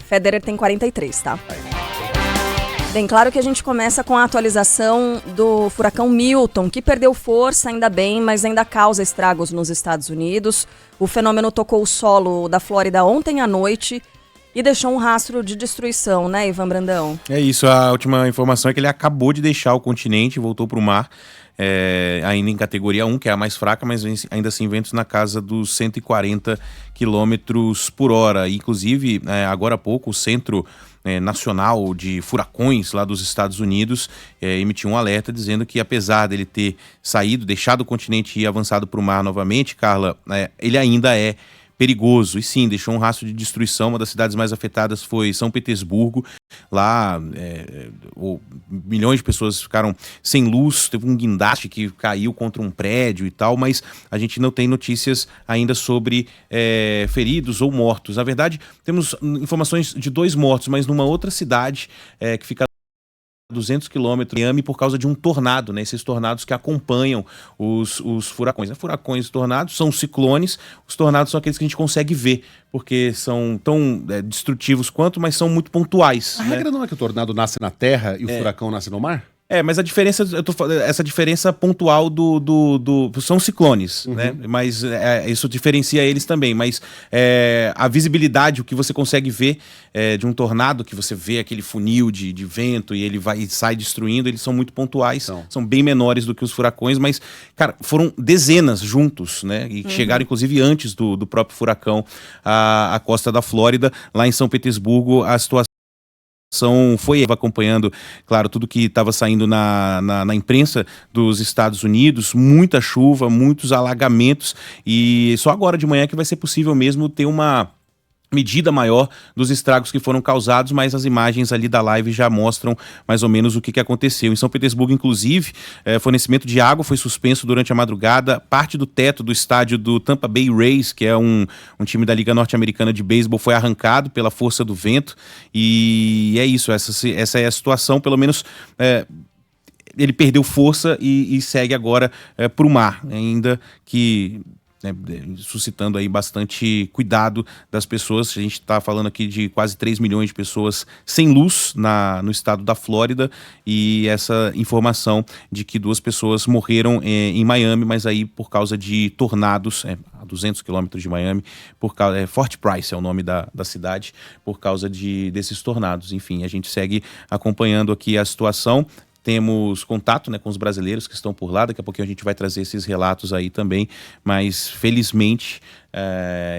Federer tem 43, tá? Bem, claro que a gente começa com a atualização do furacão Milton, que perdeu força, ainda bem, mas ainda causa estragos nos Estados Unidos. O fenômeno tocou o solo da Flórida ontem à noite e deixou um rastro de destruição, né, Ivan Brandão? É isso, a última informação é que ele acabou de deixar o continente, voltou para o mar, ainda em categoria 1, que é a mais fraca, mas ainda assim ventos na casa dos 140 quilômetros por hora. Inclusive, agora há pouco, o Centro Nacional de Furacões lá dos Estados Unidos emitiu um alerta dizendo que, apesar dele ter saído, deixado o continente e avançado para o mar novamente, Carla, ele ainda é perigoso, e sim, deixou um rastro de destruição. Uma das cidades mais afetadas foi São Petersburgo. Lá, milhões de pessoas ficaram sem luz, teve um guindaste que caiu contra um prédio e tal, mas a gente não tem notícias ainda sobre feridos ou mortos. Na verdade, temos informações de 2 mortos, mas numa outra cidade que fica 200 quilômetros de Miami por causa de um tornado, né? Esses tornados que acompanham os furacões. Furacões e tornados são ciclones, os tornados são aqueles que a gente consegue ver, porque são tão destrutivos quanto, mas são muito pontuais. A regra não é que o tornado nasce na terra e o furacão nasce no mar? Mas a diferença, essa diferença pontual são ciclones, né? Mas isso diferencia eles também. Mas a visibilidade, o que você consegue ver de um tornado, que você vê aquele funil de vento e ele vai e sai destruindo, eles são muito pontuais, são bem menores do que os furacões, mas, cara, foram dezenas juntos, né? E chegaram, inclusive, antes do próprio furacão à costa da Flórida. Lá em São Petersburgo, a situação foi acompanhando, claro, tudo que estava saindo na imprensa dos Estados Unidos, muita chuva, muitos alagamentos, e só agora de manhã que vai ser possível mesmo ter uma medida maior dos estragos que foram causados, mas as imagens ali da live já mostram mais ou menos o que aconteceu. Em São Petersburgo, inclusive, fornecimento de água foi suspenso durante a madrugada, parte do teto do estádio do Tampa Bay Rays, que é um time da Liga Norte-Americana de Beisebol, foi arrancado pela força do vento, e é isso, essa é a situação, pelo menos ele perdeu força e segue agora para o mar, ainda que suscitando aí bastante cuidado das pessoas. A gente está falando aqui de quase 3 milhões de pessoas sem luz no estado da Flórida, e essa informação de que 2 pessoas morreram em Miami, mas aí por causa de tornados, a 200 quilômetros de Miami, Fort Price é o nome da cidade, por causa desses tornados. Enfim, a gente segue acompanhando aqui a situação. Temos contato, né, com os brasileiros que estão por lá, daqui a pouquinho a gente vai trazer esses relatos aí também, mas felizmente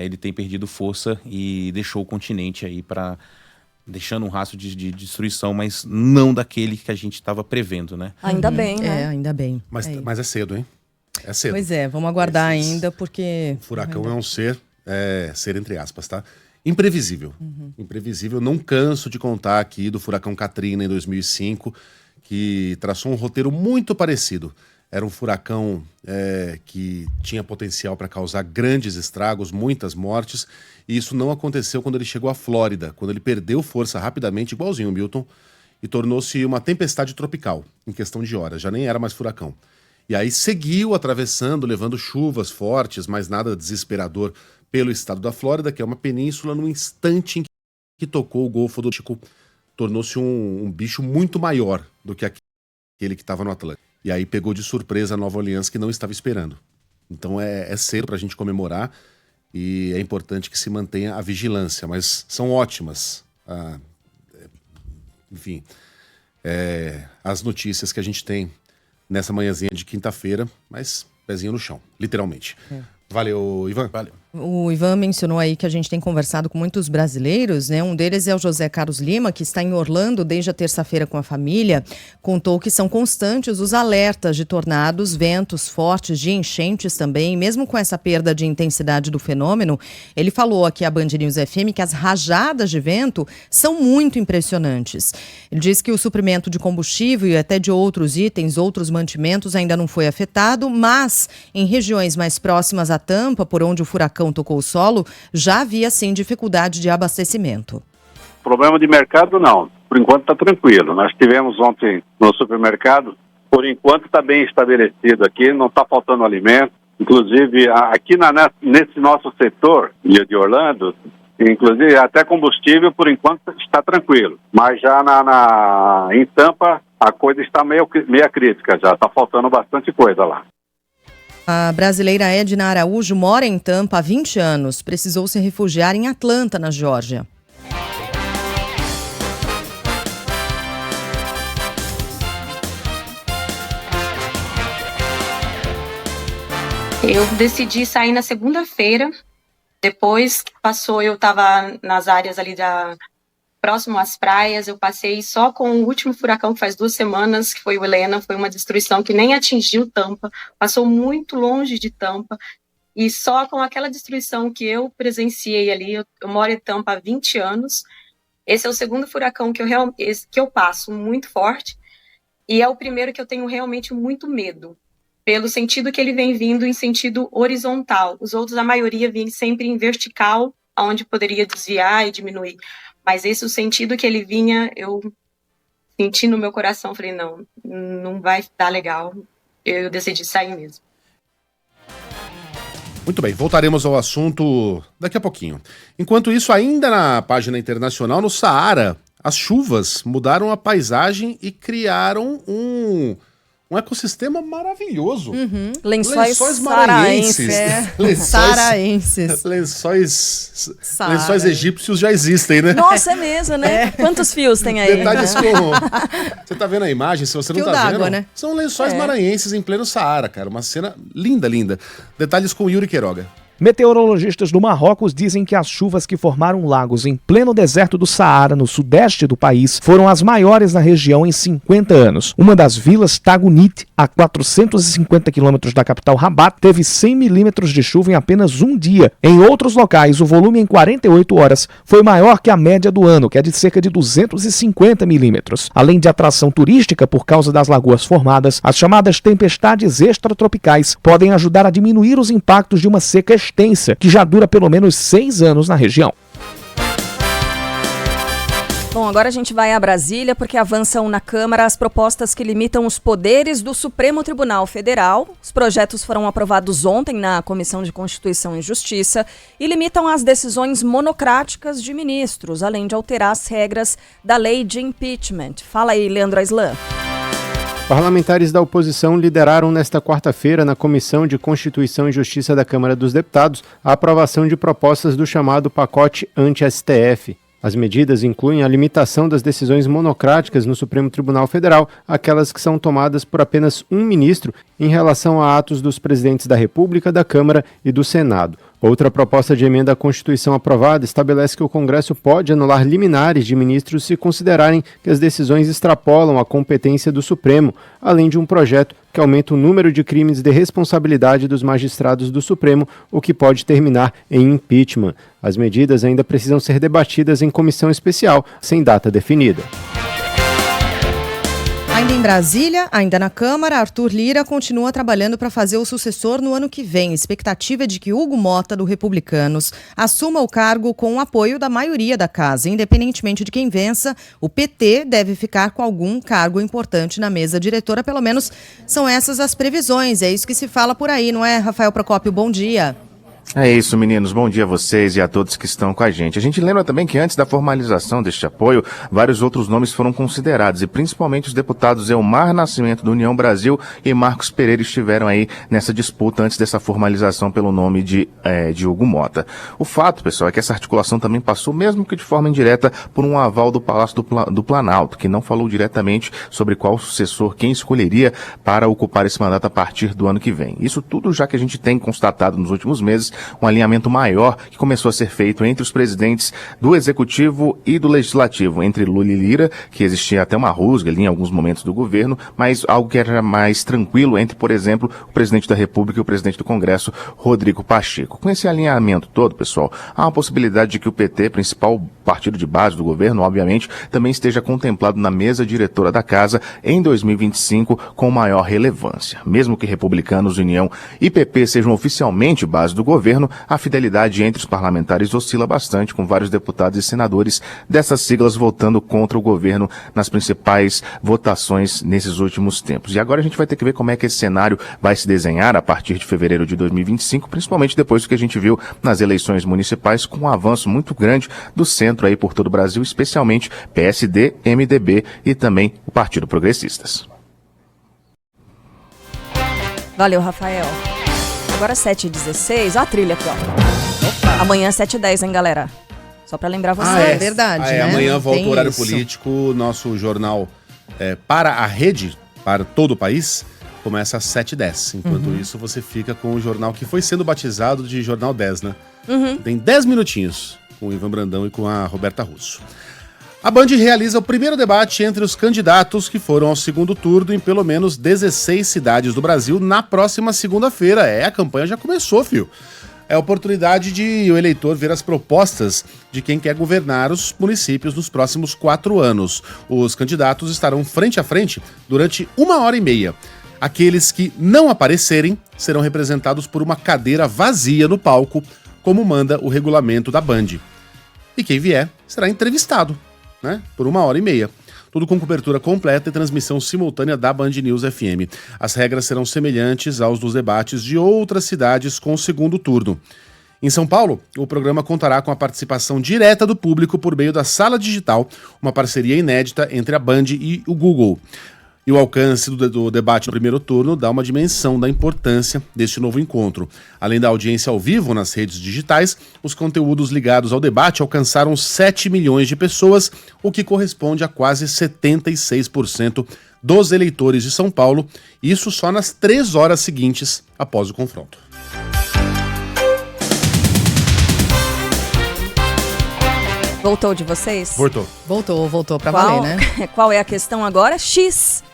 ele tem perdido força e deixou o continente aí deixando um rastro de destruição, mas não daquele que a gente estava prevendo, né? Ainda bem, né? Ainda bem. Mas é cedo, hein? É cedo. Pois vamos aguardar ainda, porque... O furacão é um ser entre aspas, tá? Imprevisível. Imprevisível. Não canso de contar aqui do furacão Katrina em 2005, que traçou um roteiro muito parecido. Era um furacão que tinha potencial para causar grandes estragos, muitas mortes, e isso não aconteceu quando ele chegou à Flórida, quando ele perdeu força rapidamente, igualzinho o Milton, e tornou-se uma tempestade tropical, em questão de horas, já nem era mais furacão. E aí seguiu atravessando, levando chuvas fortes, mas nada desesperador, pelo estado da Flórida, que é uma península. No instante em que tocou o Golfo do México, tornou-se um bicho muito maior do que aquele que estava no Atlântico. E aí pegou de surpresa a Nova Orleans, que não estava esperando. Então é cedo para a gente comemorar, e é importante que se mantenha a vigilância, mas são ótimas, as notícias que a gente tem nessa manhãzinha de quinta-feira, mas pezinho no chão, literalmente. Valeu, Ivan. Valeu. O Ivan mencionou aí que a gente tem conversado com muitos brasileiros, né? Um deles é o José Carlos Lima, que está em Orlando desde a terça-feira com a família. Contou que são constantes os alertas de tornados, ventos fortes, de enchentes também. Mesmo com essa perda de intensidade do fenômeno, ele falou aqui à Band News FM que as rajadas de vento são muito impressionantes. Ele disse que o suprimento de combustível e até de outros itens, outros mantimentos ainda não foi afetado, mas em regiões mais próximas à Tampa, por onde o furacão tocou o solo, já havia sim dificuldade de abastecimento. Problema de mercado não, por enquanto está tranquilo. Nós tivemos ontem no supermercado, por enquanto está bem estabelecido aqui, não está faltando alimento. Inclusive aqui nesse nosso setor de Orlando, Inclusive, até combustível, por enquanto, está tranquilo. Mas já em Tampa, a coisa está meio crítica já. Está faltando bastante coisa lá. A brasileira Edna Araújo mora em Tampa há 20 anos. Precisou se refugiar em Atlanta, na Geórgia. Eu decidi sair na segunda-feira. Depois que passou, eu estava nas áreas ali próximo às praias. Eu passei só com o último furacão, que faz 2 semanas, que foi o Helena. Foi uma destruição que nem atingiu Tampa, passou muito longe de Tampa. E só com aquela destruição que eu presenciei ali, eu moro em Tampa há 20 anos. Esse é o segundo furacão que eu passo muito forte. E é o primeiro que eu tenho realmente muito medo, pelo sentido que ele vem vindo em sentido horizontal. Os outros, a maioria, vem sempre em vertical, onde poderia desviar e diminuir. Mas esse, o sentido que ele vinha, eu senti no meu coração, falei, não vai dar legal. Eu decidi sair mesmo. Muito bem, voltaremos ao assunto daqui a pouquinho. Enquanto isso, ainda na página internacional, no Saara, as chuvas mudaram a paisagem e criaram um ecossistema maravilhoso. Uhum. Lençóis maranhenses. Lençóis egípcios já existem, né? Nossa, é mesmo, né? Quantos fios tem aí? Detalhes como... Você tá vendo a imagem? Se você não tá vendo, né? São lençóis maranhenses em pleno Saara, cara. Uma cena linda, linda. Detalhes com Yuri Queiroga. Meteorologistas do Marrocos dizem que as chuvas que formaram lagos em pleno deserto do Saara, no sudeste do país, foram as maiores na região em 50 anos. Uma das vilas, Tagunit, a 450 quilômetros da capital Rabat, teve 100 milímetros de chuva em apenas um dia. Em outros locais, o volume em 48 horas foi maior que a média do ano, que é de cerca de 250 milímetros. Além de atração turística por causa das lagoas formadas, as chamadas tempestades extratropicais podem ajudar a diminuir os impactos de uma seca extensa, que já dura pelo menos 6 anos na região. Bom, agora a gente vai a Brasília porque avançam na Câmara as propostas que limitam os poderes do Supremo Tribunal Federal. Os projetos foram aprovados ontem na Comissão de Constituição e Justiça e limitam as decisões monocráticas de ministros, além de alterar as regras da lei de impeachment. Fala aí, Leandro Aislan. Parlamentares da oposição lideraram nesta quarta-feira na Comissão de Constituição e Justiça da Câmara dos Deputados a aprovação de propostas do chamado pacote anti-STF. As medidas incluem a limitação das decisões monocráticas no Supremo Tribunal Federal, aquelas que são tomadas por apenas um ministro, em relação a atos dos presidentes da República, da Câmara e do Senado. Outra proposta de emenda à Constituição aprovada estabelece que o Congresso pode anular liminares de ministros se considerarem que as decisões extrapolam a competência do Supremo, além de um projeto que aumenta o número de crimes de responsabilidade dos magistrados do Supremo, o que pode terminar em impeachment. As medidas ainda precisam ser debatidas em comissão especial, sem data definida. Ainda em Brasília, ainda na Câmara, Arthur Lira continua trabalhando para fazer o sucessor no ano que vem. A expectativa é de que Hugo Mota, do Republicanos, assuma o cargo com o apoio da maioria da casa. Independentemente de quem vença, o PT deve ficar com algum cargo importante na mesa diretora. Pelo menos são essas as previsões. É isso que se fala por aí, não é, Rafael Procópio? Bom dia. É isso, meninos. Bom dia a vocês e a todos que estão com a gente. A gente lembra também que antes da formalização deste apoio, vários outros nomes foram considerados e principalmente os deputados Elmar Nascimento do União Brasil e Marcos Pereira estiveram aí nessa disputa antes dessa formalização pelo nome de Hugo Mota. O fato, pessoal, é que essa articulação também passou, mesmo que de forma indireta, por um aval do Palácio do Planalto, que não falou diretamente sobre qual sucessor, quem escolheria para ocupar esse mandato a partir do ano que vem. Isso tudo já que a gente tem constatado nos últimos meses um alinhamento maior que começou a ser feito entre os presidentes do Executivo e do Legislativo, entre Lula e Lira, que existia até uma rusga ali em alguns momentos do governo, mas algo que era mais tranquilo entre, por exemplo, o presidente da República e o presidente do Congresso, Rodrigo Pacheco. Com esse alinhamento todo, pessoal, há uma possibilidade de que o PT, principal partido de base do governo, obviamente, também esteja contemplado na mesa diretora da casa em 2025 com maior relevância. Mesmo que Republicanos, União e PP sejam oficialmente base do governo, a fidelidade entre os parlamentares oscila bastante, com vários deputados e senadores dessas siglas votando contra o governo nas principais votações nesses últimos tempos. E agora a gente vai ter que ver como é que esse cenário vai se desenhar a partir de fevereiro de 2025, principalmente depois do que a gente viu nas eleições municipais, com um avanço muito grande do centro aí por todo o Brasil, especialmente PSD, MDB e também o Partido Progressistas. Valeu, Rafael. Agora 7h16, ó a trilha aqui, ó. Opa. Amanhã 7h10, hein, galera? Só pra lembrar vocês. É verdade, né? Amanhã volta Tem o horário isso. político, nosso jornal para a rede, para todo o país, começa às 7h10. Enquanto isso, você fica com o jornal que foi sendo batizado de Jornal 10, né? Tem 10 minutinhos com o Ivan Brandão e com a Roberta Russo. A Band realiza o primeiro debate entre os candidatos que foram ao segundo turno em pelo menos 16 cidades do Brasil na próxima segunda-feira. A campanha já começou, filho. É a oportunidade de o eleitor ver as propostas de quem quer governar os municípios nos próximos 4 anos. Os candidatos estarão frente a frente durante 1h30. Aqueles que não aparecerem serão representados por uma cadeira vazia no palco, como manda o regulamento da Band. E quem vier será entrevistado, né, por 1h30. Tudo com cobertura completa e transmissão simultânea da Band News FM. As regras serão semelhantes aos dos debates de outras cidades com o segundo turno. Em São Paulo, o programa contará com a participação direta do público por meio da Sala Digital, uma parceria inédita entre a Band e o Google. E o alcance do debate no primeiro turno dá uma dimensão da importância deste novo encontro. Além da audiência ao vivo nas redes digitais, os conteúdos ligados ao debate alcançaram 7 milhões de pessoas, o que corresponde a quase 76% dos eleitores de São Paulo, isso só nas 3 horas seguintes após o confronto. Voltou de vocês? Voltou pra valer, né? Qual é a questão agora? X.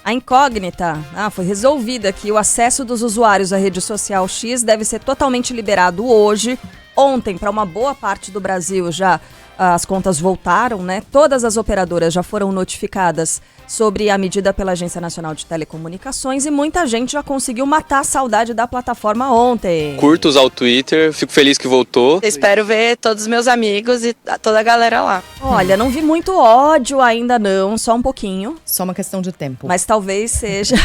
A incógnita. Foi resolvida aqui. O acesso dos usuários à rede social X deve ser totalmente liberado hoje. Ontem, para uma boa parte do Brasil, já as contas voltaram, né? Todas as operadoras já foram notificadas sobre a medida pela Agência Nacional de Telecomunicações e muita gente já conseguiu matar a saudade da plataforma ontem. Curto usar o Twitter, fico feliz que voltou. Espero ver todos os meus amigos e toda a galera lá. Olha, não vi muito ódio ainda não, só um pouquinho. Só uma questão de tempo. Mas talvez seja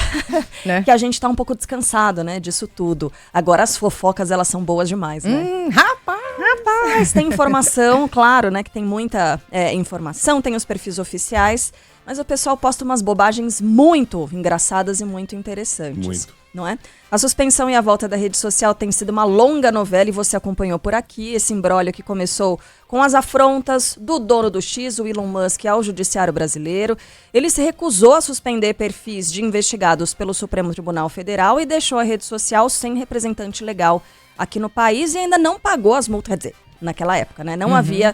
né? que a gente tá um pouco descansado, né, disso tudo. Agora as fofocas, elas são boas demais, né? Rapaz, tem informação, claro, né, que tem muita informação, tem os perfis oficiais, mas o pessoal posta umas bobagens muito engraçadas e muito interessantes. Muito. Não é? A suspensão e a volta da rede social tem sido uma longa novela e você acompanhou por aqui esse imbróglio que começou com as afrontas do dono do X, o Elon Musk, ao judiciário brasileiro. Ele se recusou a suspender perfis de investigados pelo Supremo Tribunal Federal e deixou a rede social sem representante legal aqui no país e ainda não pagou as multas, quer dizer, naquela época, né? Não havia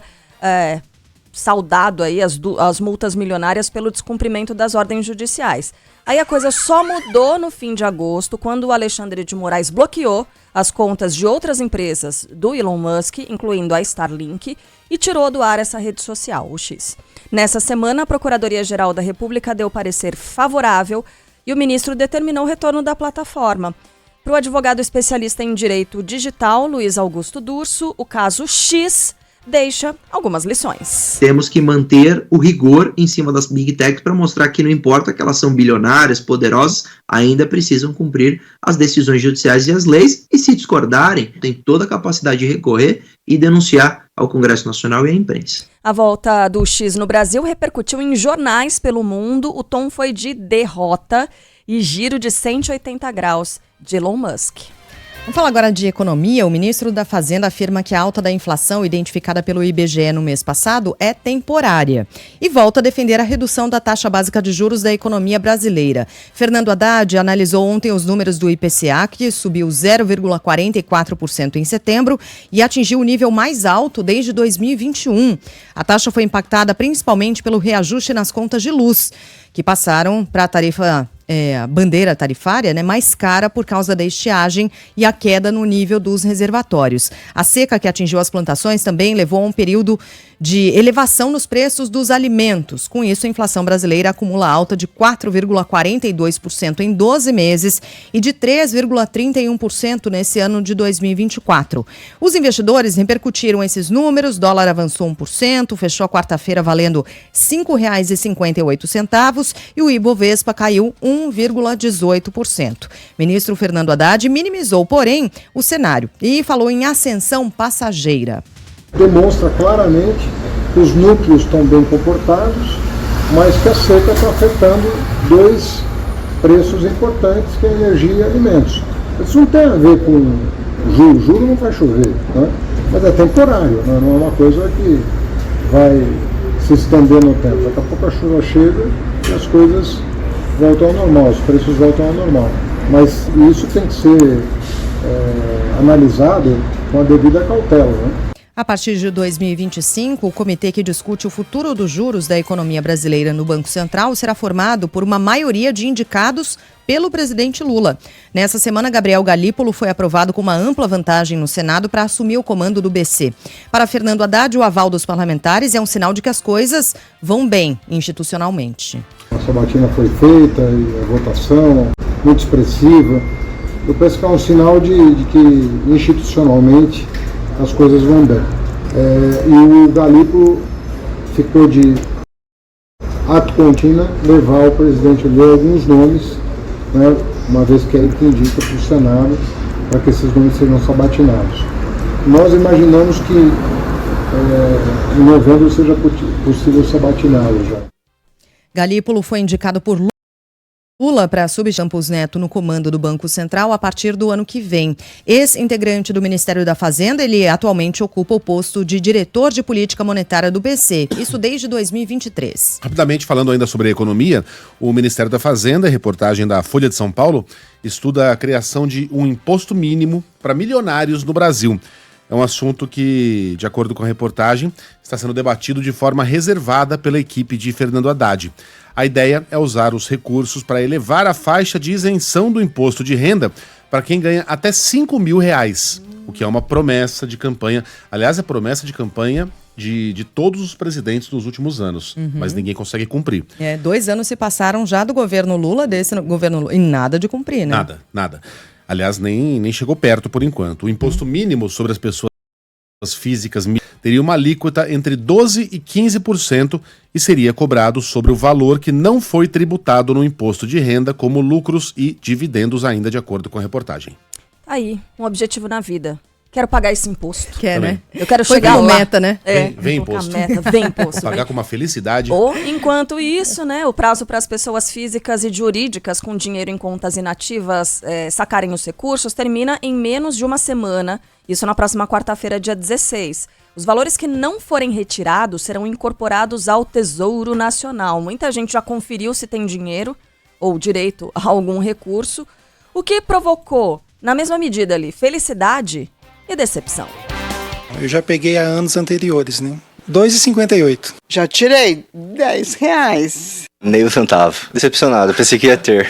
saldado aí as multas milionárias pelo descumprimento das ordens judiciais. Aí a coisa só mudou no fim de agosto, quando o Alexandre de Moraes bloqueou as contas de outras empresas do Elon Musk, incluindo a Starlink, e tirou do ar essa rede social, o X. Nessa semana, a Procuradoria-Geral da República deu parecer favorável e o ministro determinou o retorno da plataforma. Para o advogado especialista em direito digital, Luiz Augusto Durso, o caso X deixa algumas lições. Temos que manter o rigor em cima das Big Techs para mostrar que não importa que elas são bilionárias, poderosas, ainda precisam cumprir as decisões judiciais e as leis, e se discordarem, tem toda a capacidade de recorrer e denunciar ao Congresso Nacional e à imprensa. A volta do X no Brasil repercutiu em jornais pelo mundo, o tom foi de derrota e giro de 180 graus de Elon Musk. Vamos falar agora de economia. O ministro da Fazenda afirma que a alta da inflação identificada pelo IBGE no mês passado é temporária e volta a defender a redução da taxa básica de juros da economia brasileira. Fernando Haddad analisou ontem os números do IPCA, que subiu 0,44% em setembro e atingiu o nível mais alto desde 2021. A taxa foi impactada principalmente pelo reajuste nas contas de luz, que passaram para a tarifa bandeira tarifária, né, mais cara por causa da estiagem e a queda no nível dos reservatórios. A seca que atingiu as plantações também levou a um período de elevação nos preços dos alimentos. Com isso, a inflação brasileira acumula alta de 4,42% em 12 meses e de 3,31% nesse ano de 2024. Os investidores repercutiram esses números, o dólar avançou 1%, fechou a quarta-feira valendo R$ 5,58 e o Ibovespa caiu 1,18%. Ministro Fernando Haddad minimizou, porém, o cenário e falou em ascensão passageira. Demonstra claramente que os núcleos estão bem comportados, mas que a seca está afetando dois preços importantes, que é energia e alimentos. Isso não tem a ver com juro, juro não vai chover, né? Mas é temporário, né? Não é uma coisa que vai se estender no tempo. Daqui a pouco a chuva chega e as coisas voltam ao normal, os preços voltam ao normal. Mas isso tem que ser analisado com a devida cautela, né? A partir de 2025, o comitê que discute o futuro dos juros da economia brasileira no Banco Central será formado por uma maioria de indicados pelo presidente Lula. Nessa semana, Gabriel Galípolo foi aprovado com uma ampla vantagem no Senado para assumir o comando do BC. Para Fernando Haddad, o aval dos parlamentares é um sinal de que as coisas vão bem institucionalmente. A sabatina foi feita e a votação muito expressiva. Eu penso que é um sinal de que institucionalmente as coisas vão bem. E o Galípolo ficou de ato contínuo levar ao presidente Lula alguns nomes, né, uma vez que ele que indica para o Senado para que esses nomes sejam sabatinados. Nós imaginamos que em novembro seja possível sabatiná-lo já. Galípolo foi indicado por Lula para substituir Campos Neto no comando do Banco Central a partir do ano que vem. Ex-integrante do Ministério da Fazenda, ele atualmente ocupa o posto de diretor de política monetária do BC, isso desde 2023. Rapidamente, falando ainda sobre a economia, o Ministério da Fazenda, reportagem da Folha de São Paulo, estuda a criação de um imposto mínimo para milionários no Brasil. É um assunto que, de acordo com a reportagem, está sendo debatido de forma reservada pela equipe de Fernando Haddad. A ideia é usar os recursos para elevar a faixa de isenção do imposto de renda para quem ganha até R$5 mil, o que é uma promessa de campanha. Aliás, é promessa de campanha de todos os presidentes dos últimos anos, mas ninguém consegue cumprir. 2 anos se passaram já do governo Lula, desse governo Lula, e nada de cumprir, né? Nada. Aliás, nem chegou perto por enquanto. O imposto mínimo sobre as pessoas físicas teria uma alíquota entre 12% e 15% e seria cobrado sobre o valor que não foi tributado no imposto de renda, como lucros e dividendos, ainda de acordo com a reportagem. Aí, um objetivo na vida. Quero pagar esse imposto. Quer, né? Eu quero chegar lá. Meta, né? Vem imposto. Vem imposto. Pagar com uma felicidade. Ou, enquanto isso, né, o prazo para as pessoas físicas e jurídicas com dinheiro em contas inativas sacarem os recursos termina em menos de uma semana. Isso na próxima quarta-feira, dia 16. Os valores que não forem retirados serão incorporados ao Tesouro Nacional. Muita gente já conferiu se tem dinheiro ou direito a algum recurso, o que provocou, na mesma medida ali, felicidade e decepção. Eu já peguei há anos anteriores, né? R$2,58. Já tirei R$10. Nem um centavo. Decepcionado, pensei que ia ter.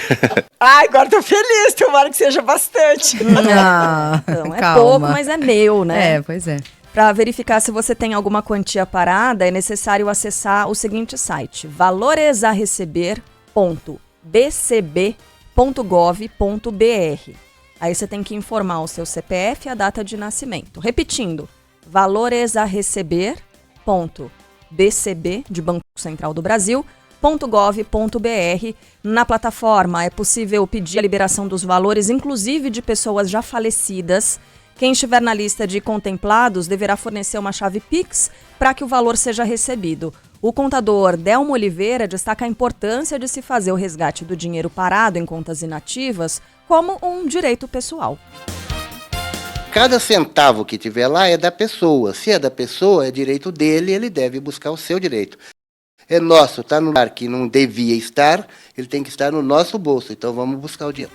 Ai, agora tô feliz, tomara que seja bastante. Então, é pouco, mas é meu, né? Pois é. Para verificar se você tem alguma quantia parada, é necessário acessar o seguinte site, valoresareceber.bcb.gov.br. Aí você tem que informar o seu CPF e a data de nascimento. Repetindo, valoresareceber.bcb, de Banco Central do Brasil, .gov.br. Na plataforma é possível pedir a liberação dos valores, inclusive de pessoas já falecidas. Quem estiver na lista de contemplados deverá fornecer uma chave Pix para que o valor seja recebido. O contador Delmo Oliveira destaca a importância de se fazer o resgate do dinheiro parado em contas inativas como um direito pessoal. Cada centavo que tiver lá é da pessoa. Se é da pessoa, é direito dele, ele deve buscar o seu direito. É nosso, está no lugar que não devia estar, ele tem que estar no nosso bolso, então vamos buscar o dinheiro.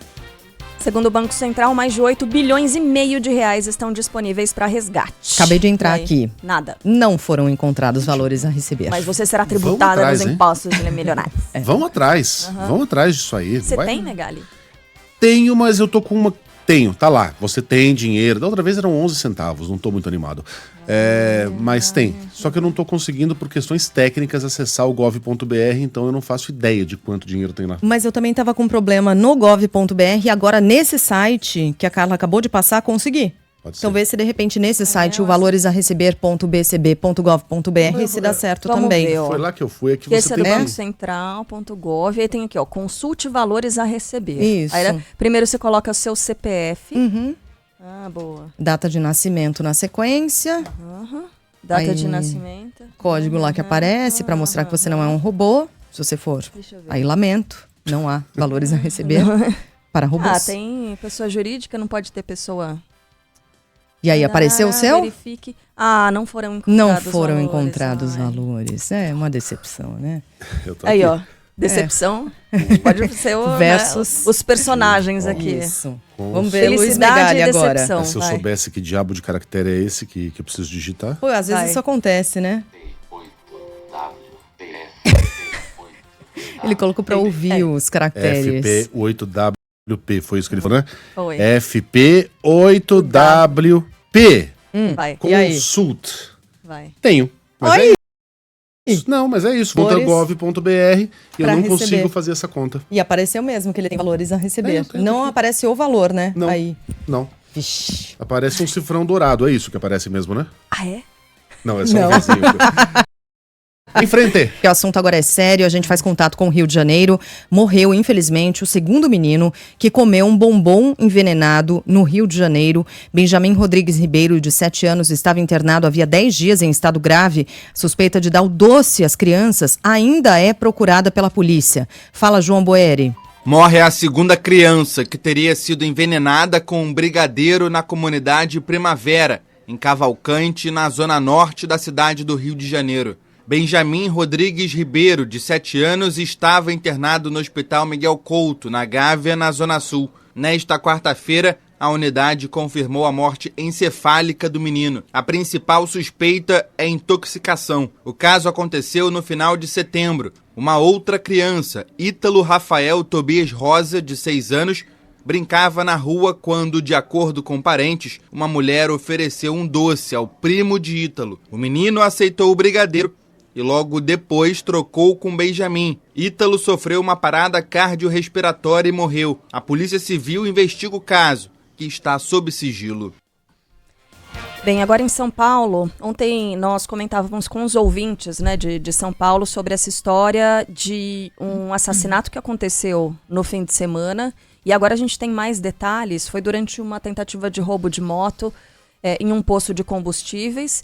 Segundo o Banco Central, mais de 8,5 bilhões de reais estão disponíveis para resgate. Acabei de entrar aqui. Nada. Não foram encontrados valores a receber. Mas você será tributada nos impostos de milionários. Vamos atrás. Vamos atrás disso aí. Você tem, Megali? Tenho, mas eu tô com Tenho, tá lá. Você tem dinheiro. Da outra vez eram 11 centavos, não tô muito animado. Mas tem. Só que eu não tô conseguindo, por questões técnicas, acessar o gov.br, então eu não faço ideia de quanto dinheiro tem lá. Mas eu também tava com problema no gov.br e agora nesse site que a Carla acabou de passar, consegui. Então vê se de repente nesse site o valoresareceber.bcb.gov.br se dá certo também. Ver, foi lá que eu fui, aqui esse você é do bancocentral.gov, aí tem aqui, ó, consulte valores a receber. Isso. Aí, primeiro você coloca o seu CPF. Uhum. Boa. Data de nascimento na sequência. Data aí, de nascimento. Código lá que aparece para mostrar que você não é um robô, se você for. Aí lamento, não há valores a receber para robôs. Tem pessoa jurídica, não pode ter pessoa... E aí, apareceu o seu? Verifique. Não foram encontrados Não foram valores, encontrados valores. É uma decepção, né? Aí, ó. Decepção. Pode ser versus os personagens aqui. Isso. Vamos ver Luiz Megali agora. Se eu soubesse que diabo de caractere é esse que eu preciso digitar. Pô, às vezes isso acontece, né? Ele colocou para ouvir os caracteres. FP8WP, foi isso que ele falou, né? Foi. FP8WP. Vai. Consult. Vai. Tenho. Mas é isso. Não, mas é isso. Conta gov.br e eu não consigo fazer essa conta. E apareceu mesmo que ele tem valores a receber. Não aparece o valor, né? Não. Aí. Não. Vixe. Aparece um cifrão dourado. É isso que aparece mesmo, né? É? Não, é só um vizinho. Em frente. O assunto agora é sério, a gente faz contato com o Rio de Janeiro. Morreu, infelizmente, o segundo menino que comeu um bombom envenenado no Rio de Janeiro. Benjamin Rodrigues Ribeiro, de 7 anos, estava internado havia 10 dias em estado grave. Suspeita de dar o doce às crianças ainda é procurada pela polícia. Fala, João Boeri. Morre a segunda criança que teria sido envenenada com um brigadeiro na comunidade Primavera, em Cavalcante, na zona norte da cidade do Rio de Janeiro. Benjamin Rodrigues Ribeiro, de 7 anos, estava internado no Hospital Miguel Couto, na Gávea, na Zona Sul. Nesta quarta-feira, a unidade confirmou a morte encefálica do menino. A principal suspeita é intoxicação. O caso aconteceu no final de setembro. Uma outra criança, Ítalo Rafael Tobias Rosa, de 6 anos, brincava na rua quando, de acordo com parentes, uma mulher ofereceu um doce ao primo de Ítalo. O menino aceitou o brigadeiro e logo depois trocou com Benjamin. Ítalo sofreu uma parada cardiorrespiratória e morreu. A Polícia Civil investiga o caso, que está sob sigilo. Bem, agora em São Paulo, ontem nós comentávamos com os ouvintes, né, de São Paulo sobre essa história de um assassinato que aconteceu no fim de semana. E agora a gente tem mais detalhes. Foi durante uma tentativa de roubo de moto em um posto de combustíveis.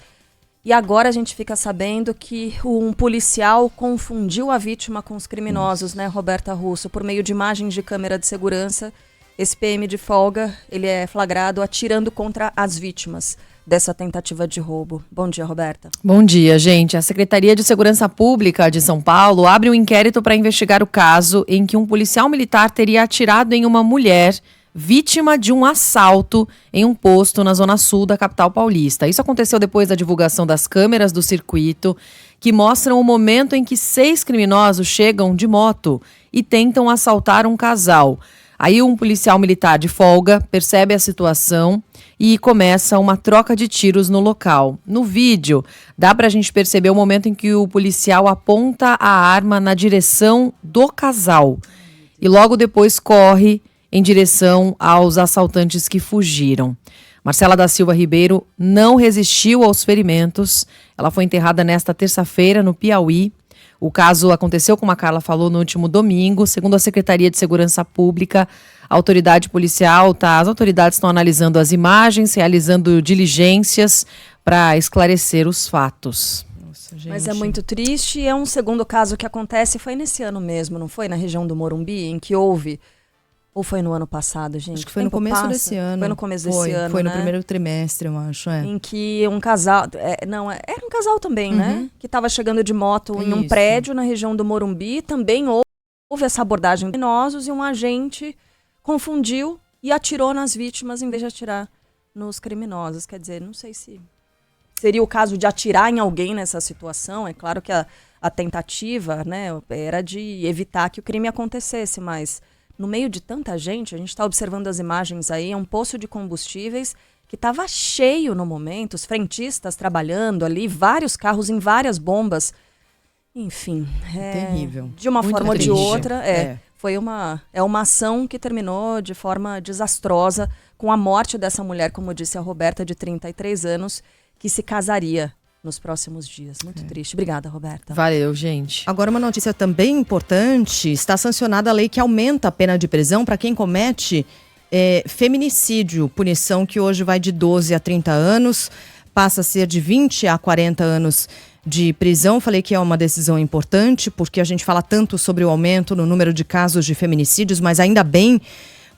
E agora a gente fica sabendo que um policial confundiu a vítima com os criminosos, né, Roberta Russo, por meio de imagens de câmera de segurança. Esse PM de folga, ele é flagrado atirando contra as vítimas dessa tentativa de roubo. Bom dia, Roberta. Bom dia, gente. A Secretaria de Segurança Pública de São Paulo abre um inquérito para investigar o caso em que um policial militar teria atirado em uma mulher vítima de um assalto em um posto na zona sul da capital paulista. Isso aconteceu depois da divulgação das câmeras do circuito, que mostram o momento em que 6 criminosos chegam de moto e tentam assaltar um casal. Aí um policial militar de folga percebe a situação e começa uma troca de tiros no local. No vídeo, dá pra gente perceber o momento em que o policial aponta a arma na direção do casal e logo depois corre em direção aos assaltantes que fugiram. Marcela da Silva Ribeiro não resistiu aos ferimentos. Ela foi enterrada nesta terça-feira no Piauí. O caso aconteceu, como a Carla falou, no último domingo. Segundo a Secretaria de Segurança Pública, a autoridade policial, as autoridades estão analisando as imagens, realizando diligências para esclarecer os fatos. Nossa, gente. Mas é muito triste. É um segundo caso que acontece, foi nesse ano mesmo, não foi? Na região do Morumbi, em que houve... Ou foi no ano passado, gente? Acho que foi no começo desse ano. Foi no começo desse ano, Foi no né? primeiro trimestre, eu acho, Em que um casal... era um casal também, né? Que estava chegando de moto em um prédio na região do Morumbi. Também houve essa abordagem de criminosos e um agente confundiu e atirou nas vítimas em vez de atirar nos criminosos. Quer dizer, não sei se seria o caso de atirar em alguém nessa situação. É claro que a tentativa, né, era de evitar que o crime acontecesse, mas... no meio de tanta gente, a gente está observando as imagens aí, é um poço de combustíveis que estava cheio no momento, os frentistas trabalhando ali, vários carros em várias bombas. Enfim, terrível. De uma Muito forma ou de triste. outra, foi uma ação que terminou de forma desastrosa, com a morte dessa mulher, como disse a Roberta, de 33 anos, que se casaria nos próximos dias. Muito triste. Obrigada, Roberta. Valeu, gente. Agora, uma notícia também importante: está sancionada a lei que aumenta a pena de prisão para quem comete feminicídio, punição que hoje vai de 12 a 30 anos, passa a ser de 20 a 40 anos de prisão. Falei que é uma decisão importante, porque a gente fala tanto sobre o aumento no número de casos de feminicídios, mas ainda bem,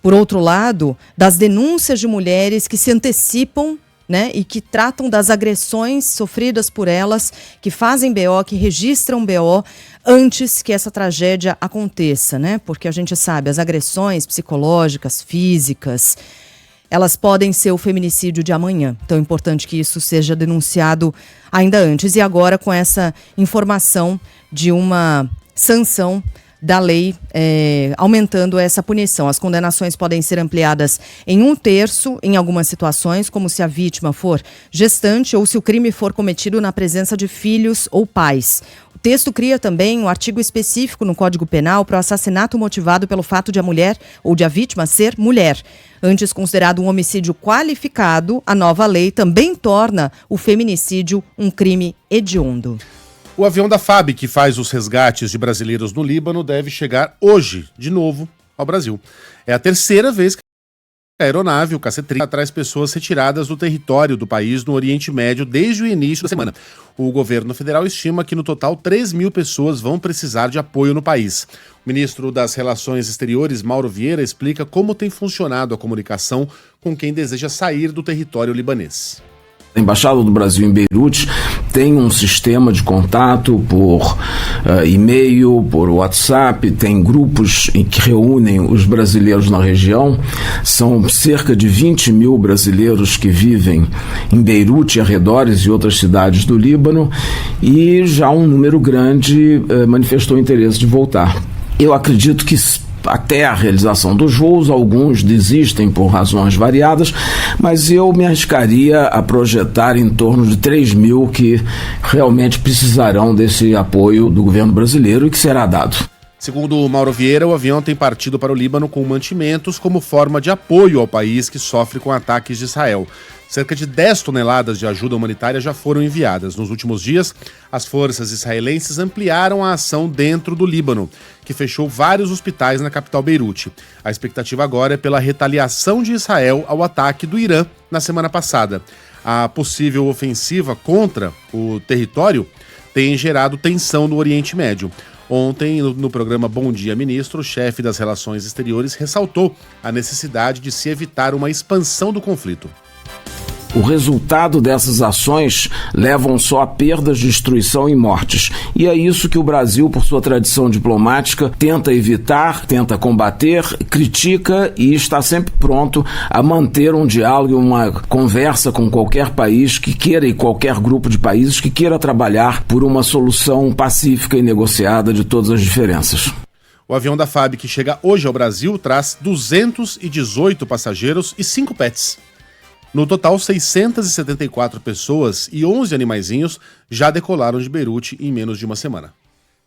por outro lado, das denúncias de mulheres que se antecipam, né, e que tratam das agressões sofridas por elas, que fazem BO, que registram BO antes que essa tragédia aconteça, né? Porque a gente sabe, as agressões psicológicas, físicas, elas podem ser o feminicídio de amanhã. Então é importante que isso seja denunciado ainda antes. E agora, com essa informação de uma sanção da lei aumentando essa punição. As condenações podem ser ampliadas em 1/3 em algumas situações, como se a vítima for gestante ou se o crime for cometido na presença de filhos ou pais. O texto cria também um artigo específico no Código Penal para o assassinato motivado pelo fato de a mulher ou de a vítima ser mulher. Antes considerado um homicídio qualificado, a nova lei também torna o feminicídio um crime hediondo. O avião da FAB, que faz os resgates de brasileiros no Líbano, deve chegar hoje, de novo, ao Brasil. É a terceira vez que a aeronave, o KC-30, traz pessoas retiradas do território do país no Oriente Médio desde o início da semana. O governo federal estima que no total 3.000 pessoas vão precisar de apoio no país. O ministro das Relações Exteriores, Mauro Vieira, explica como tem funcionado a comunicação com quem deseja sair do território libanês. A Embaixada do Brasil em Beirute tem um sistema de contato por e-mail, por WhatsApp, tem grupos que reúnem os brasileiros na região. São cerca de 20.000 brasileiros que vivem em Beirute, arredores e outras cidades do Líbano, e já um número grande manifestou interesse de voltar. Eu acredito que até a realização dos voos, alguns desistem por razões variadas, mas eu me arriscaria a projetar em torno de 3.000 que realmente precisarão desse apoio do governo brasileiro e que será dado. Segundo o Mauro Vieira, o avião tem partido para o Líbano com mantimentos como forma de apoio ao país que sofre com ataques de Israel. Cerca de 10 toneladas de ajuda humanitária já foram enviadas. Nos últimos dias, as forças israelenses ampliaram a ação dentro do Líbano, que fechou vários hospitais na capital Beirute. A expectativa agora é pela retaliação de Israel ao ataque do Irã na semana passada. A possível ofensiva contra o território tem gerado tensão no Oriente Médio. Ontem, no programa Bom Dia Ministro, o chefe das Relações Exteriores ressaltou a necessidade de se evitar uma expansão do conflito. O resultado dessas ações levam só a perdas, destruição e mortes. E é isso que o Brasil, por sua tradição diplomática, tenta evitar, tenta combater, critica e está sempre pronto a manter um diálogo e uma conversa com qualquer país que queira e qualquer grupo de países que queira trabalhar por uma solução pacífica e negociada de todas as diferenças. O avião da FAB, que chega hoje ao Brasil, traz 218 passageiros e 5 pets. No total, 674 pessoas e 11 animaizinhos já decolaram de Beirute em menos de uma semana.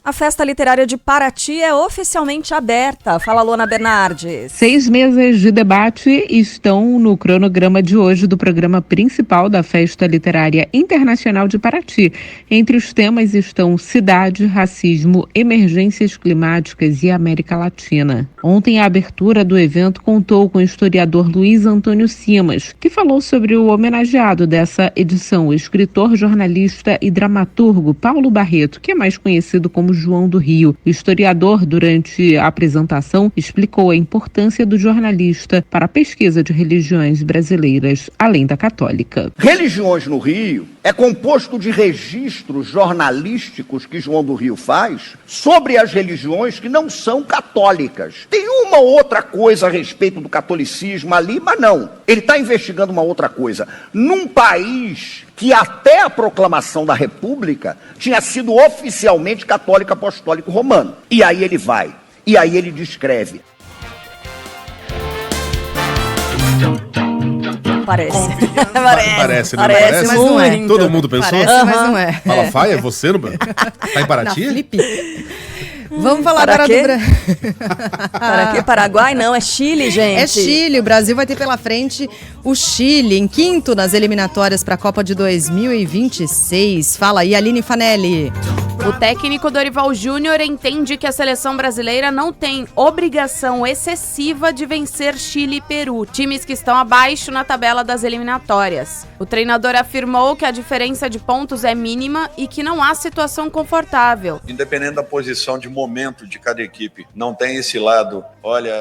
A Festa Literária de Paraty é oficialmente aberta. Fala, Lona Bernardes. 6 mesas de debate estão no cronograma de hoje do programa principal da Festa Literária Internacional de Paraty. Entre os temas estão cidade, racismo, emergências climáticas e América Latina. Ontem, a abertura do evento contou com o historiador Luiz Antônio Simas, que falou sobre o homenageado dessa edição, o escritor, jornalista e dramaturgo Paulo Barreto, que é mais conhecido como João do Rio. O historiador, durante a apresentação, explicou a importância do jornalista para a pesquisa de religiões brasileiras, além da católica. Religiões no Rio é composto de registros jornalísticos que João do Rio faz sobre as religiões que não são católicas. Tem uma outra coisa a respeito do catolicismo ali, mas não. Ele está investigando uma outra coisa. Num país que até a proclamação da República tinha sido oficialmente católico apostólico romano. E aí ele vai, e aí ele descreve. Parece. Parece, né? Parece, mas não é. Todo mundo pensou? Parece, mas não é. Malafaia, é você? Tá em Paraty? Vamos falar agora do Brasil. Para quê? Paraguai? Não, é Chile, gente. É Chile. O Brasil vai ter pela frente o Chile em quinto nas eliminatórias para a Copa de 2026. Fala aí, Aline Fanelli. O técnico Dorival Júnior entende que a seleção brasileira não tem obrigação excessiva de vencer Chile e Peru, times que estão abaixo na tabela das eliminatórias. O treinador afirmou que a diferença de pontos é mínima e que não há situação confortável. Independente da posição de momento de cada equipe, não tem esse lado, olha,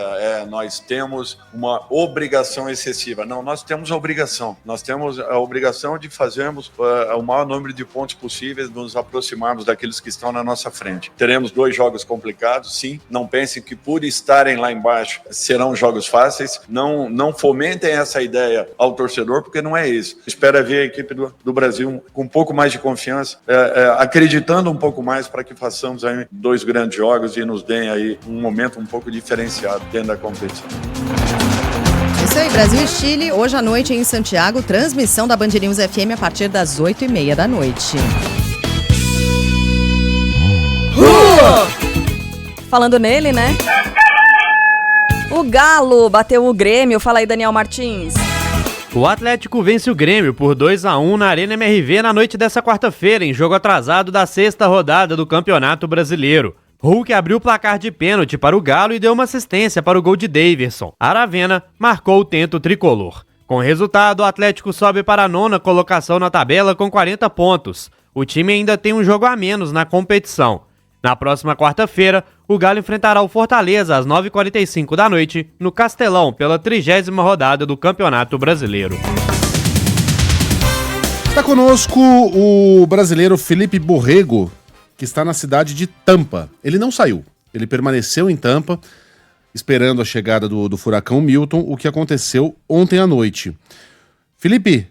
nós temos uma obrigação excessiva. Não, nós temos a obrigação. Nós temos a obrigação de fazermos o maior número de pontos possíveis, nos aproximarmos daqueles que estão na nossa frente. Teremos 2 jogos complicados, sim. Não pensem que por estarem lá embaixo serão jogos fáceis. Não fomentem essa ideia ao torcedor, porque não é isso. Espero ver a equipe do Brasil com um pouco mais de confiança, acreditando um pouco mais para que façamos aí 2 grandes jogos e nos deem aí um momento um pouco diferenciado dentro da competição. Isso aí, Brasil e Chile, hoje à noite em Santiago, transmissão da Band News FM a partir das 8h30 da noite. Falando nele, né? O Galo bateu o Grêmio. Fala aí, Daniel Martins. O Atlético vence o Grêmio por 2-1 na Arena MRV na noite dessa quarta-feira, em jogo atrasado da 6ª rodada do Campeonato Brasileiro. Hulk abriu o placar de pênalti para o Galo e deu uma assistência para o gol de Daverson. Aravena marcou o tento tricolor. Com o resultado, o Atlético sobe para a 9ª colocação na tabela com 40 pontos. O time ainda tem um jogo a menos na competição. Na próxima quarta-feira, o Galo enfrentará o Fortaleza às 9h45 da noite, no Castelão, pela 30ª rodada do Campeonato Brasileiro. Está conosco o brasileiro Felipe Borrego, que está na cidade de Tampa. Ele não saiu, ele permaneceu em Tampa, esperando a chegada do furacão Milton, o que aconteceu ontem à noite. Felipe,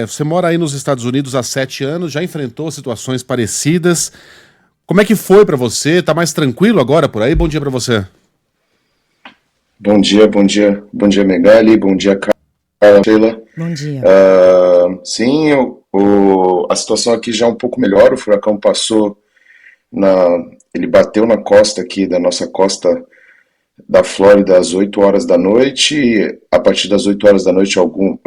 você mora aí nos Estados Unidos há 7 anos, já enfrentou situações parecidas. Como é que foi para você? Tá mais tranquilo agora por aí? Bom dia para você. Bom dia Megali, bom dia Carla, Sheila. Bom dia. Sim, a situação aqui já é um pouco melhor, o furacão passou, ele bateu na costa aqui, da nossa costa da Flórida às 8 horas da noite, e a partir das 8 horas da noite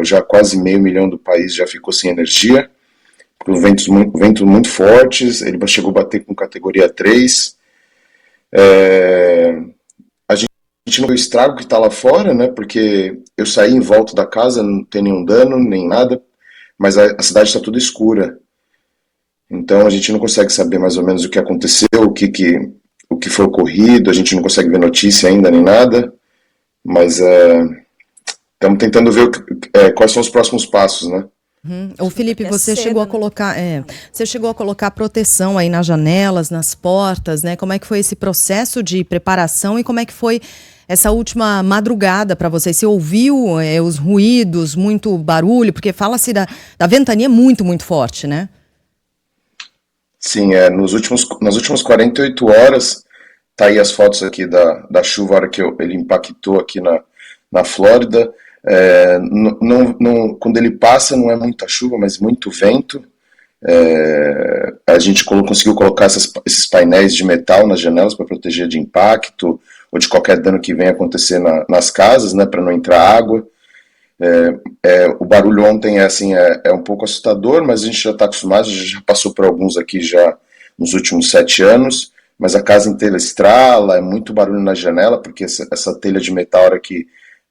já quase 500 mil do país já ficou sem energia. Ventos muito fortes, ele chegou a bater com categoria 3. A gente não viu o estrago que está lá fora, né? Porque eu saí em volta da casa, não tem nenhum dano, nem nada, mas a cidade está toda escura. Então a gente não consegue saber mais ou menos o que aconteceu, o que foi ocorrido, a gente não consegue ver notícia ainda nem nada, mas estamos tentando ver quais são os próximos passos, né? O Felipe, você chegou a colocar proteção aí nas janelas, nas portas, né? Como é que foi esse processo de preparação e como é que foi essa última madrugada para você? Você ouviu os ruídos, muito barulho? Porque fala-se da ventania muito, muito forte, né? Sim, nas últimas 48 horas, tá aí as fotos aqui da chuva, a hora que ele impactou aqui na Flórida. Quando ele passa não é muita chuva, mas muito vento. A gente conseguiu colocar esses painéis de metal nas janelas para proteger de impacto ou de qualquer dano que venha acontecer nas casas, né, para não entrar água. O barulho ontem é um pouco assustador, mas a gente já está acostumado, a gente já passou por alguns aqui já nos últimos 7 anos, mas a casa inteira estrala, é muito barulho na janela, porque essa telha de metal, a hora que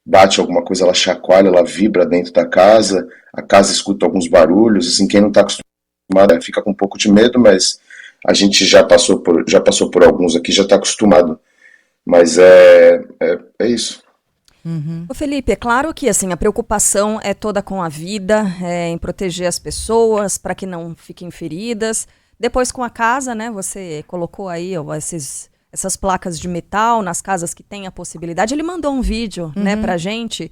bate alguma coisa, ela chacoalha, ela vibra dentro da casa, a casa escuta alguns barulhos, assim, quem não está acostumado fica com um pouco de medo, mas a gente já passou por alguns aqui, já está acostumado, mas é isso. Ô Felipe, é claro que assim, a preocupação é toda com a vida, em proteger as pessoas para que não fiquem feridas. Depois com a casa, né, você colocou aí essas placas de metal nas casas que tem a possibilidade. Ele mandou um vídeo, né, pra gente,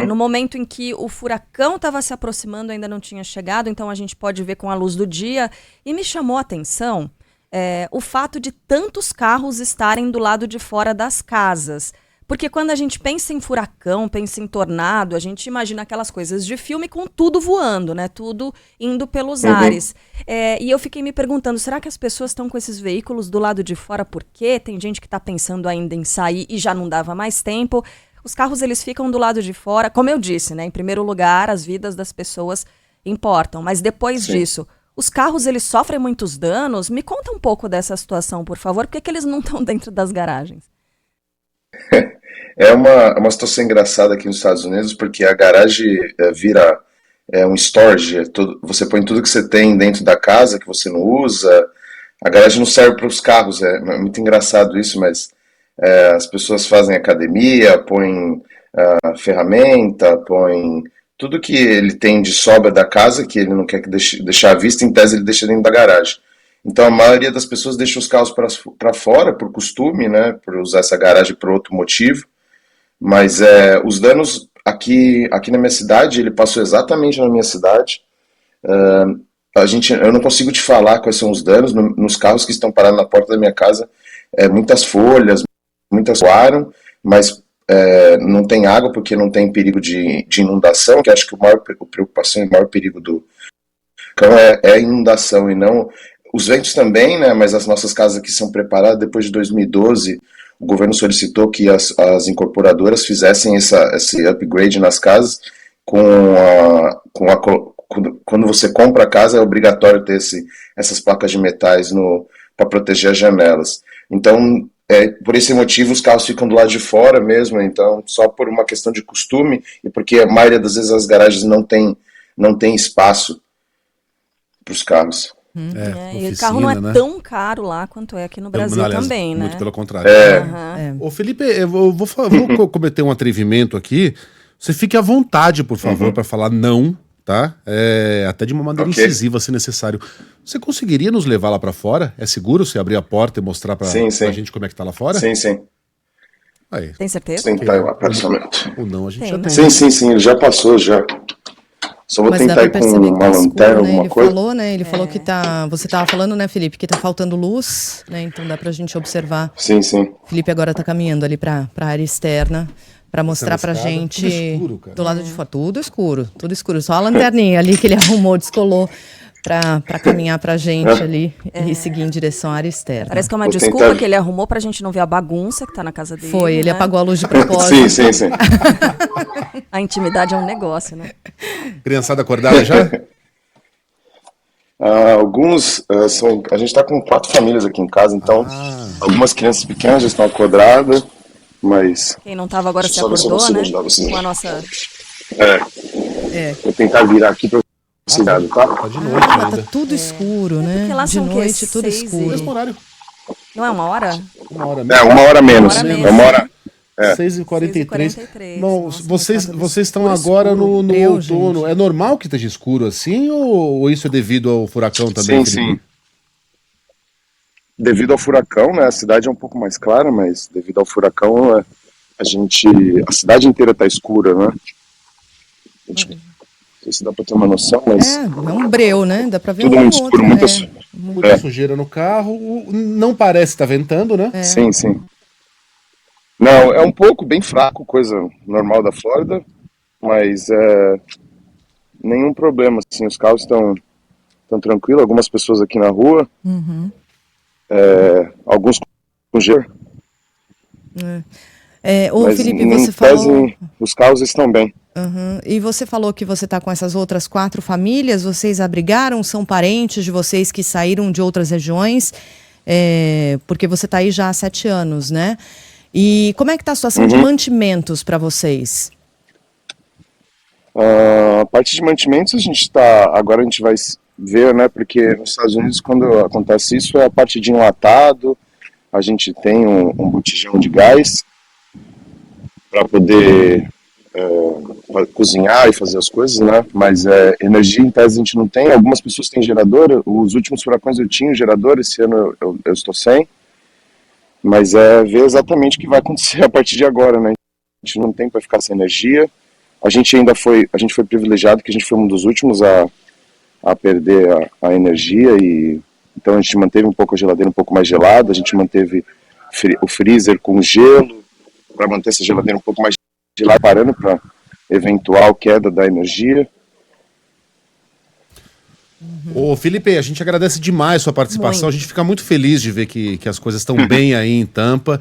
no momento em que o furacão estava se aproximando, ainda não tinha chegado, então a gente pode ver com a luz do dia. E me chamou a atenção o fato de tantos carros estarem do lado de fora das casas. Porque quando a gente pensa em furacão, pensa em tornado, a gente imagina aquelas coisas de filme com tudo voando, né? Tudo indo pelos ares. E eu fiquei me perguntando, será que as pessoas estão com esses veículos do lado de fora por quê? Tem gente que está pensando ainda em sair e já não dava mais tempo. Os carros, eles ficam do lado de fora. Como eu disse, né? Em primeiro lugar, as vidas das pessoas importam. Mas depois disso, os carros, eles sofrem muitos danos. Me conta um pouco dessa situação, por favor. Por que eles não estão dentro das garagens? É uma situação engraçada aqui nos Estados Unidos, porque a garagem vira um storage. Você põe tudo que você tem dentro da casa, que você não usa. A garagem não serve para os carros. É muito engraçado isso, mas as pessoas fazem academia, põem ferramenta, põem tudo que ele tem de sobra da casa, que ele não quer deixar à vista, em tese ele deixa dentro da garagem. Então a maioria das pessoas deixa os carros para fora, por costume, né, por usar essa garagem por outro motivo. Mas os danos aqui na minha cidade, ele passou exatamente na minha cidade. Eu não consigo te falar quais são os danos nos carros que estão parados na porta da minha casa. Muitas folhas, muitas voaram, mas não tem água porque não tem perigo de inundação, que acho que a maior preocupação e o maior perigo do cão é a inundação e não... Os ventos também, né, mas as nossas casas aqui são preparadas. Depois de 2012, o governo solicitou que as incorporadoras fizessem esse upgrade nas casas. Quando você compra a casa, é obrigatório ter essas placas de metais para proteger as janelas. Então, por esse motivo, os carros ficam do lado de fora mesmo. Então, só por uma questão de costume e porque a maioria das vezes as garagens não tem espaço para os carros. E o carro não é tão caro lá quanto é aqui no Brasil também, né? Muito pelo contrário. Ô Felipe, eu vou cometer um atrevimento aqui. Você fique à vontade, por favor, para falar não, tá? Até de uma maneira incisiva, se necessário. Você conseguiria nos levar lá para fora? É seguro você abrir a porta e mostrar pra gente como é que tá lá fora? Sim. Aí. Tem certeza? Tem que estar lá, personalmente. Ou não, a gente já tem. Sim, ele já passou, já. Só vou tentar ir com uma lanterna, alguma coisa. Falou, né? Ele falou que você estava falando, né, Felipe, que tá faltando luz, né? Então dá pra gente observar. Sim. Felipe agora tá caminhando ali pra área externa para mostrar pra gente tudo escuro, cara. Do lado de fora. Tudo escuro. Só a lanterninha ali que ele arrumou, descolou pra caminhar pra gente ali e seguir em direção à área externa. Parece que é uma desculpa que ele arrumou pra gente não ver a bagunça que tá na casa dele. Foi, ele apagou a luz de propósito. Sim. A intimidade é um negócio, né? Criançada acordada já? A gente tá com 4 famílias aqui em casa, então algumas crianças pequenas já estão acordadas, mas... Quem não tava agora se acordou, né? Com a nossa... Vou tentar virar aqui pra... Tá de noite ainda. Tá tudo escuro, né? Porque lá de são noite, tudo escuro. Mesmo horário. Não é uma hora? Uma hora menos. Uma hora menos. 6h43. Bom, vocês estão agora no outono. Gente. É normal que esteja escuro assim ou isso é devido ao furacão também? Sim. Devido ao furacão, né? A cidade é um pouco mais clara, mas devido ao furacão, a cidade inteira está escura, né? Não sei se dá para ter uma noção, mas... É um breu, né? Dá para ver tudo muito escuro, muita sujeira no carro. Não parece estar ventando, né? Sim. Não, é um pouco, bem fraco, coisa normal da Flórida, mas nenhum problema, assim, os carros estão tranquilos, algumas pessoas aqui na rua, alguns com gelo. Mas, Felipe, você falou... Os carros estão bem. E você falou que você está com essas outras 4 famílias, vocês abrigaram, são parentes de vocês que saíram de outras regiões, porque você está aí já há 7 anos, né? E como é que está a situação de mantimentos para vocês? A parte de mantimentos agora a gente vai ver, né? Porque nos Estados Unidos, quando acontece isso, é a parte de enlatado. A gente tem um botijão de gás para poder cozinhar e fazer as coisas, né? Mas energia em tese a gente não tem. Algumas pessoas têm gerador. Os últimos furacões eu tinha gerador. Esse ano eu estou sem. Mas ver exatamente o que vai acontecer a partir de agora, né? A gente não tem para ficar sem energia. A gente foi privilegiado, que a gente foi um dos últimos a perder a energia, e então a gente manteve um pouco a geladeira um pouco mais gelada, a gente manteve o freezer com gelo, para manter essa geladeira um pouco mais gelada, parando para eventual queda da energia. Ô Felipe, a gente agradece demais a sua participação, a gente fica muito feliz de ver que as coisas estão bem aí em Tampa.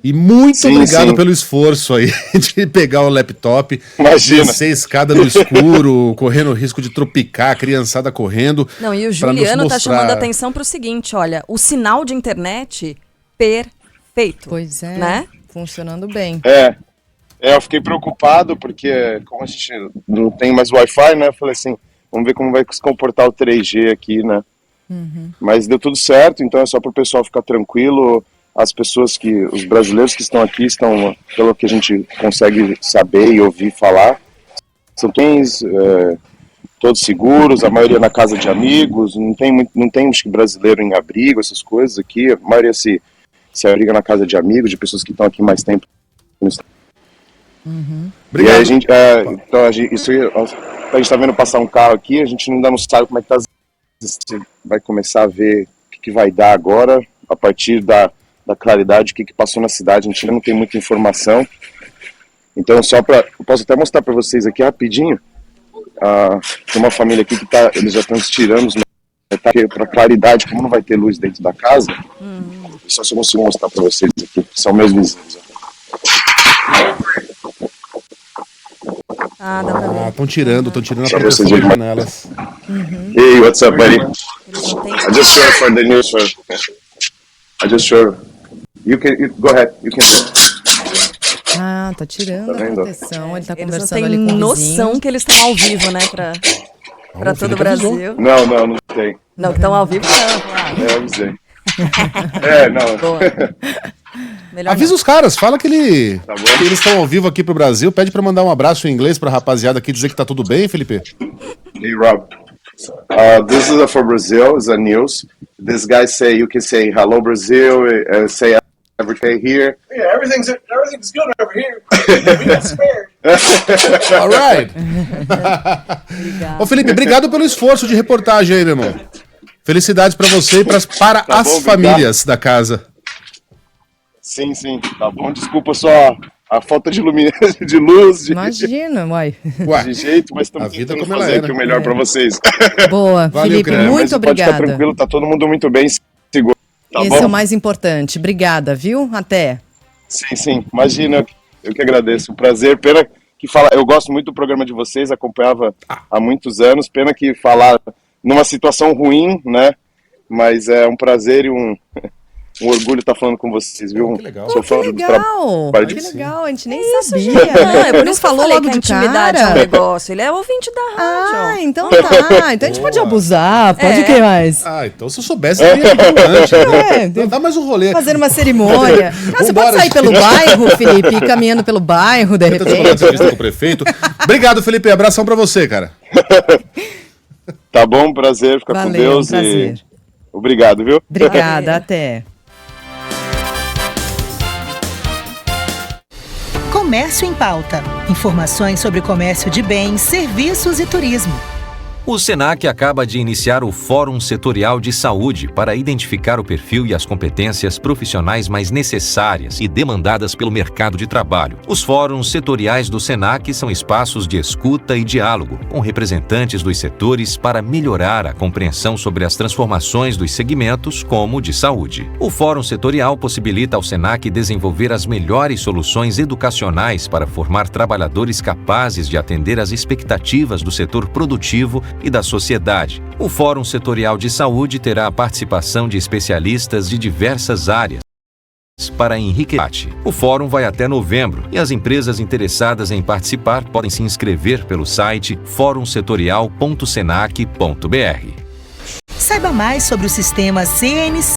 E muito obrigado pelo esforço aí de pegar o laptop, descer a escada no escuro, correndo o risco de tropicar, a criançada correndo. Não, e o Juliano tá chamando a atenção para o seguinte, olha, o sinal de internet perfeito. Pois é, né? Funcionando bem. Eu fiquei preocupado porque como a gente não tem mais Wi-Fi, né, eu falei assim, vamos ver como vai se comportar o 3G aqui, né? Mas deu tudo certo, então é só para o pessoal ficar tranquilo. As pessoas os brasileiros que estão aqui estão, pelo que a gente consegue saber e ouvir falar, são todos seguros, a maioria na casa de amigos, não tem acho que brasileiro em abrigo, essas coisas aqui, a maioria se abriga na casa de amigos, de pessoas que estão aqui mais tempo. E aí a gente, a gente tá vendo passar um carro aqui, a gente ainda não sabe como é que tá, vai começar a ver o que vai dar agora, a partir da claridade, o que passou na cidade, a gente ainda não tem muita informação. Então, eu posso até mostrar para vocês aqui rapidinho. Tem uma família aqui que eles já estão estirando os metades para claridade, como não vai ter luz dentro da casa. Só se eu consigo mostrar para vocês aqui, são meus vizinhos. Dá pra ver. Estão tirando a proteção das janelas. Hey, what's up, buddy? I just showed for the news. I just showed. Go ahead, you can do it. Tá tirando a proteção, ele tá conversando ali com o vizinho. Noção que eles estão ao vivo, né, pra todo o Brasil. Não tem. Não, que estão ao vivo, não. Eu avisei. Melhor avisa os caras, fala que eles estão ao vivo aqui pro Brasil, pede pra mandar um abraço em inglês pra rapaziada aqui, dizer que tá tudo bem, Felipe. Hey, Rob. This is for Brazil, it's a news. This guy you can say hello Brazil, say everything here. Yeah, everything's good over here. We got spare. All right. Ô Felipe, obrigado pelo esforço de reportagem aí, meu irmão. Felicidades pra você e para as famílias da casa. Sim, tá bom. Desculpa só a falta de luz. Imagina, de jeito, mas estamos tentando fazer aqui o melhor para vocês. Boa, valeu, Felipe, muito obrigada. Pode ficar tranquilo, tá todo mundo muito bem, seguro. Esse é o mais importante. Obrigada, viu? Até. Sim, imagina, eu que agradeço. Um prazer, pena que eu gosto muito do programa de vocês, acompanhava há muitos anos, pena que falar numa situação ruim, né? Mas é um prazer e um orgulho estar falando com vocês, viu? Que legal. Que legal, a gente nem sabia. Né? Por isso falou logo de intimidade é um negócio. Ele é ouvinte da rádio. Então tá. Então a gente pode abusar, pode o que mais? Então se eu soubesse, eu ia antes. Dá mais um rolê. Fazer uma cerimônia. Você pode sair pelo bairro, Felipe, ir caminhando pelo bairro, de repente. Tenta entrevista com o prefeito. Obrigado, Felipe. Abração pra você, cara. Tá bom, prazer. Fica com Deus. Prazer. Obrigado, viu? Obrigada, até. Comércio em Pauta. Informações sobre comércio de bens, serviços e turismo. O SENAC acaba de iniciar o Fórum Setorial de Saúde para identificar o perfil e as competências profissionais mais necessárias e demandadas pelo mercado de trabalho. Os fóruns setoriais do SENAC são espaços de escuta e diálogo com representantes dos setores para melhorar a compreensão sobre as transformações dos segmentos, como o de saúde. O Fórum Setorial possibilita ao SENAC desenvolver as melhores soluções educacionais para formar trabalhadores capazes de atender às expectativas do setor produtivo e da sociedade. O Fórum Setorial de Saúde terá a participação de especialistas de diversas áreas para enriquecer. O fórum vai até novembro e as empresas interessadas em participar podem se inscrever pelo site forumsetorial.senac.br. Saiba mais sobre o sistema CNC